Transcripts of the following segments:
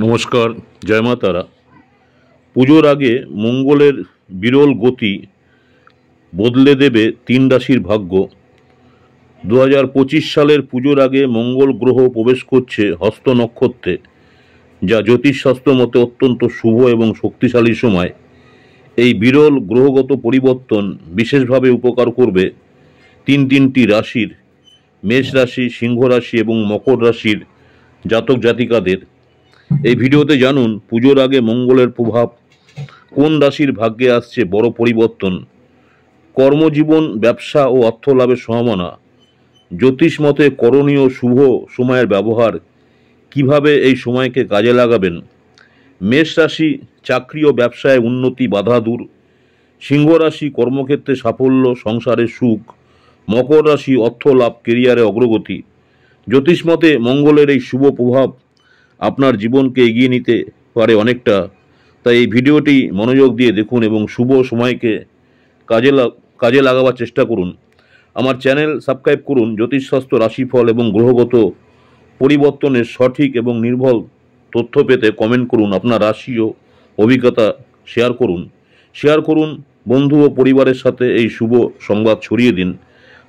নমস্কার, জয় মা তারা। পুজোর আগে মঙ্গলের বিরল গতি বদলে দেবে 3 রাশির ভাগ্য। 2025 সালের পুজোর আগে মঙ্গল গ্রহ প্রবেশ করছে হস্ত নক্ষত্রে, যা জ্যোতিষশাস্ত্র মতে অত্যন্ত শুভ এবং শক্তিশালী সময়। এই বিরল গ্রহগত পরিবর্তন বিশেষভাবে উপকার করবে তিনটি রাশির, মেষ রাশি, সিংহ রাশি এবং মকর রাশির জাতক জাতিকাদের। এই ভিডিওতে জানুন পুজোর আগে মঙ্গলের প্রভাব, কোন রাশির ভাগ্যে আসছে বড় পরিবর্তন, কর্মজীবন, ব্যবসা ও অর্থ লাভের সম্ভাবনা, জ্যোতিষ মতে করণীয় শুভ সময়ের ব্যবহার, কিভাবে এই সময়কে কাজে লাগাবেন। মেষ রাশি, চাকরি ও ব্যবসায় উন্নতি, বাধা দূর। সিংহ রাশি, কর্মক্ষেত্রে সাফল্য, সংসারে সুখ। মকর রাশি, অর্থ লাভ, কেরিয়ারে অগ্রগতি। জ্যোতিষ মতে মঙ্গলের এই শুভ প্রভাব আপনার জীবনকে এগিয়ে নিতে পারে অনেকটা। তাই এই ভিডিওটি মনোযোগ দিয়ে দেখুন এবং শুভ সময়কে কাজে লাগাবার চেষ্টা করুন। আমার চ্যানেল সাবস্ক্রাইব করুন। জ্যোতিষশাস্ত্র, রাশিফল এবং গ্রহগত পরিবর্তনের সঠিক এবং নির্ভুল তথ্য পেতে কমেন্ট করুন। আপনার রাশি ও অভিজ্ঞতা শেয়ার করুন বন্ধু ও পরিবারের সাথে। এই শুভ সংবাদ ছড়িয়ে দিন।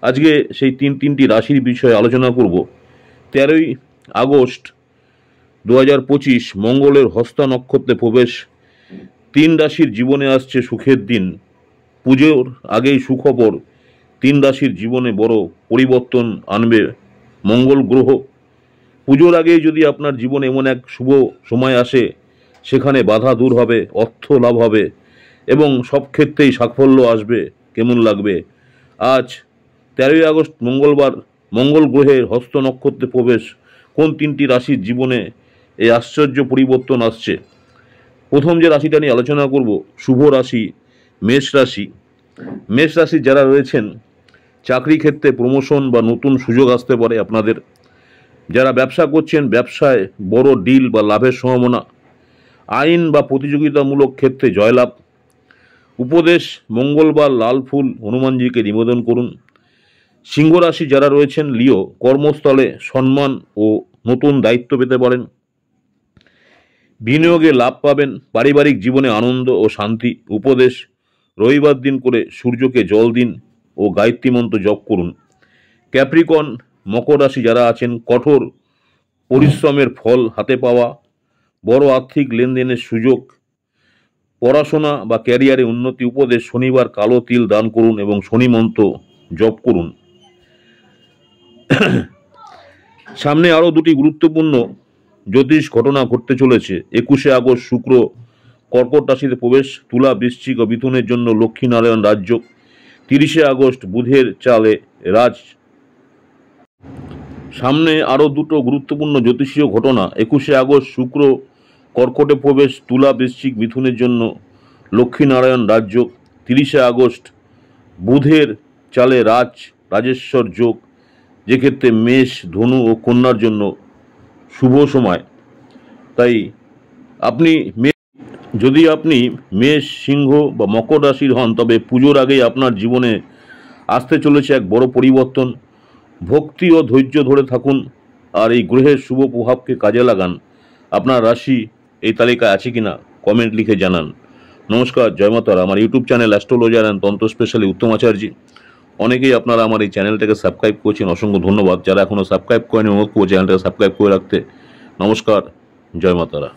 আজকে সেই তিনটি রাশির বিষয়ে আলোচনা করব। 13ই আগস্ট 2025 মঙ্গলের হস্তা নক্ষত্রে প্রবেশ। 3 রাশির জীবনে আসছে সুখের দিন। পুজোর আগেই সুখবর, 3 রাশির জীবনে বড় পরিবর্তন আনবে মঙ্গল গ্রহ। পুজোর আগেই যদি আপনার জীবনে এমন এক শুভ সময় আসে, সেখানে বাধা দূর হবে, অর্থ লাভ হবে এবং সব ক্ষেত্রেই সাফল্য আসবে। কেমন লাগবে? আজ 13ই আগস্ট মঙ্গলবার মঙ্গল গ্রহের হস্ত নক্ষত্রে প্রবেশ কোন 3টি রাশির জীবনে এই আশ্চর্য পরিবর্তন আসছে। প্রথম যে রাশিটা নিয়ে আলোচনা করব, শুভ রাশি মেষ রাশি। মেষ রাশি যারা রয়েছেন, চাকরি ক্ষেত্রে প্রমোশন বা নতুন সুযোগ আসতে পারে আপনাদের। যারা ব্যবসা করছেন, ব্যবসায় বড় ডিল বা লাভের সম্ভাবনা। আইন বা প্রতিযোগিতামূলক ক্ষেত্রে জয়লাভ। উপদেশ, মঙ্গলবার লাল ফুল হনুমানজিকে নিবেদন করুন। সিংহ রাশি যারা রয়েছেন, লিও, কর্মস্থলে সম্মান ও নতুন দায়িত্ব পেতে পারেন। বিনিয়োগে লাভ পাবেন। পারিবারিক জীবনে আনন্দ ও শান্তি। উপদেশ, রবিবার দিন করে সূর্যকে জল দিন ও গায়ত্রী মন্ত্র জপ করুন। ক্যাপ্রিকন, মকর রাশি যারা আছেন, কঠোর পরিশ্রমের ফল হাতে পাওয়া, বড় আর্থিক লেনদেনের সুযোগ, পড়াশোনা বা ক্যারিয়ারে উন্নতি। উপদেশ, শনিবার কালো তিল দান করুন এবং শনি মন্ত্র জপ করুন। সামনে আরও 2টি গুরুত্বপূর্ণ জ্যোতিষ ঘটনা ঘটতে চলেছে। 21শে আগস্ট শুক্র কর্কট রাশিতে প্রবেশ, তুলা, বৃশ্চিক ও মিথুনের জন্য লক্ষ্মীনারায়ণ রাজযোগ। 30শে আগস্ট বুধের চালে রাজ। সামনে আরও 2টো গুরুত্বপূর্ণ জ্যোতিষীয় ঘটনা। 21শে আগস্ট শুক্র কর্কটে প্রবেশ, তুলা, বৃশ্চিক, মিথুনের জন্য লক্ষ্মীনারায়ণ রাজযোগ। 30শে আগস্ট বুধের চালে রাজেশ্বর যোগ, যেক্ষেত্রে মেষ, ধনু ও কন্যার জন্য শুভ সময়। তাই যদি আপনি মেষ, সিংহ বা মকর রাশির হন, তবে পুজোর আগেই আপনার জীবনে আসতে চলেছে এক বড় পরিবর্তন। ভক্তি ও ধৈর্য ধরে থাকুন আর এই গ্রহের শুভ প্রভাবকে কাজে লাগান। আপনার রাশি এই তালিকায় আছে কিনা কমেন্ট লিখে জানান। নমস্কার, জয় মা তারা। আমার ইউটিউব চ্যানেল অ্যাস্ট্রোলজার অ্যান্ড তন্ত্র স্পেশালি উত্তম আচার্য। অনেকেই আপনারা আমার এই চ্যানেলটাকে সাবস্ক্রাইব করেছেন, অসংখ্য ধন্যবাদ। যারা এখনও সাবস্ক্রাইব করেনি, অনুরোধ করবো চ্যানেলটাকে সাবস্ক্রাইব করে রাখতে। নমস্কার, জয় মা তারা।